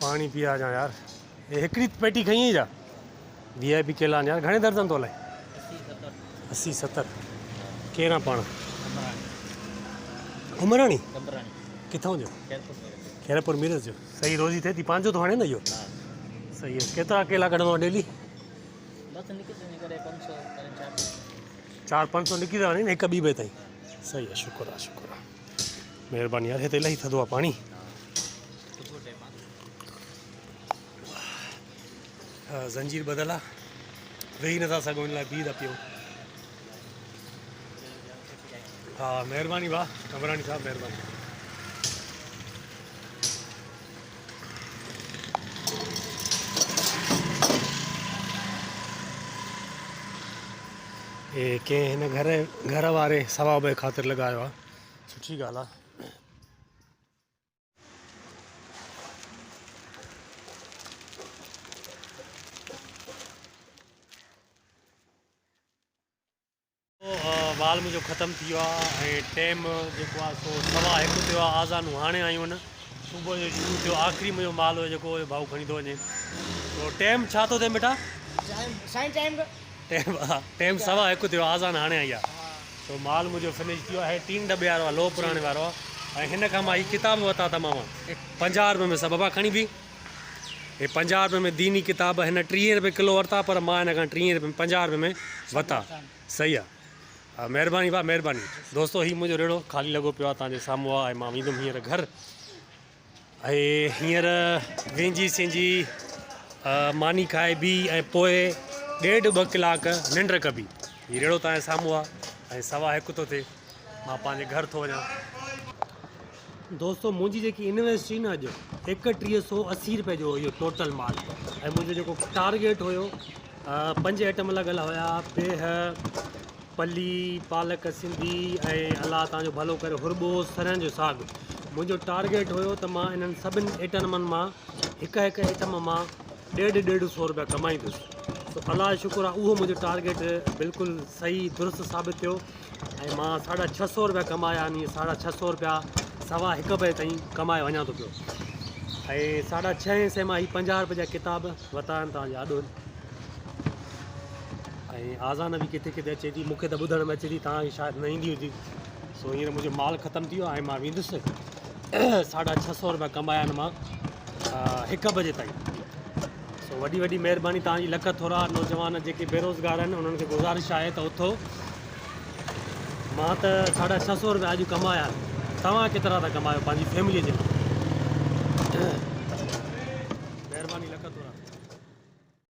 पानी पिया जा यार। ये हिकिड़ी पेटी खई जा VIP केला यार। घणे दर्जन तो हलाए? 80 70। केरा पाण? उमराणी किथां जो? खैरपुर मीरज जो। सही रोज़ी थिए थी पंहिंजो तो हाणे न इहो? सही है। केतिरा केला कढंदो आहे डेली? 400-500 निकिरी था वञनि हिकु ॿी ॿिए ताईं। सही आहे, शुक्र आहे शुक्र आहे, महिरबानी यार। हिते इलाही थधो आहे पाणी। ज़ंजीर बदल आहे, वेही नथा सघूं, इन लाइ बीह था पियूं। हा महिरबानी वाह कमरानी साहब, महिरबानी। ये कंहिं हिन घर वारे सवाब जे ख़ातिर लॻायो आहे, सुठी ॻाल्हि आहे। माल मुंहिंजो ख़तमु थी वियो आहे ऐं टाइम जेको आहे सो 1:15 थियो आहे। आज़ानूं हाणे आयूं आहिनि, सुबुह जो शुरू थियो। आख़िरी मुंहिंजो माल हुयो जेको भाऊ खणी थो वञे। तो टाइम छा थो थिए बेटा? टाइम 1:15 थियो, आज़ान हाणे आई आहे। तो माल मुंहिंजो फिनिश थी वियो आहे। 3 दॿे वारो आहे, लो पुराणे वारो आहे। ऐं हिन खां मां हीअ किताब वरिता तमामु 50 रुपए में। सभु बाबा खणी बि हे 50 रुपए में दीनी किताब। हिन 30 रुपए किलो वरिता, पर मां हिन खां 30 रुपए 50 रुपए में वरिता। सही आहे, महिरबानी भाउ महिरबानी। दोस्तो ही मुंहिंजो रेड़ो ख़ाली लॻो पियो आहे तव्हांजे साम्हूं आहे। ऐं मां वेंदुमि हींअर घर। ऐं हींअर वेंजी सिंजी मानी खाए बि ऐं पोइ 1.5-2 कलाक निंड कबी। हीउ रेड़ो तव्हांजे साम्हूं आहे ऐं 1:15 थो थिए। मां पंहिंजे घर थो वञा। दोस्तो मुंहिंजी जेकी इन्वेस्ट हुई न अॼु 3180 रुपए जो इहो टोटल माल। ऐं मुंहिंजो जेको टारगेट हुयो 5 आइटम लॻल हुया, बेह, पली, पालक सिंधी ऐं अलाह तव्हांजो भलो करे हुरबो सरन जो साग। मुंहिंजो टारगेट हुयो त मां इन्हनि सभिनि आइटमनि मां हिकु आइटम मां 150 रुपया कमाईंदुसि। तो अलाह शुक्र आहे, उहो मुंहिंजो टारगेट बिल्कुलु सही दुरुस्त साबित थियो। ऐं मां 650 रुपया कमाया, यानी 650 रुपया 1:15 बजे ताईं कमाए वञा थो पियो। ऐं 6:30 मां ही 50 रुपए जा किताब वरिता आहिनि तव्हांजे आॾो। ऐं आज़ान बि किथे किथे अचे थी, मूंखे त ॿुधण में अचे थी, तव्हांखे शायदि न ईंदी हुजे। सो हींअर मुंहिंजो माल ख़तमु थी वियो आहे ऐं मां वेंदुसि। 650 रुपया कमाया आहिनि मां 1 बजे ताईं। सो वॾी वॾी महिरबानी तव्हांजी। लख थोरा नौजवान जेके बेरोज़गार आहिनि उन्हनि खे गुज़ारिश आहे त उथो। मां त 650 रुपया अॼु कमाया आहिनि। तव्हां केतिरा था कमायो पंहिंजी फैमिलीअ जे लाइ? महिरबानी, लख थोरा।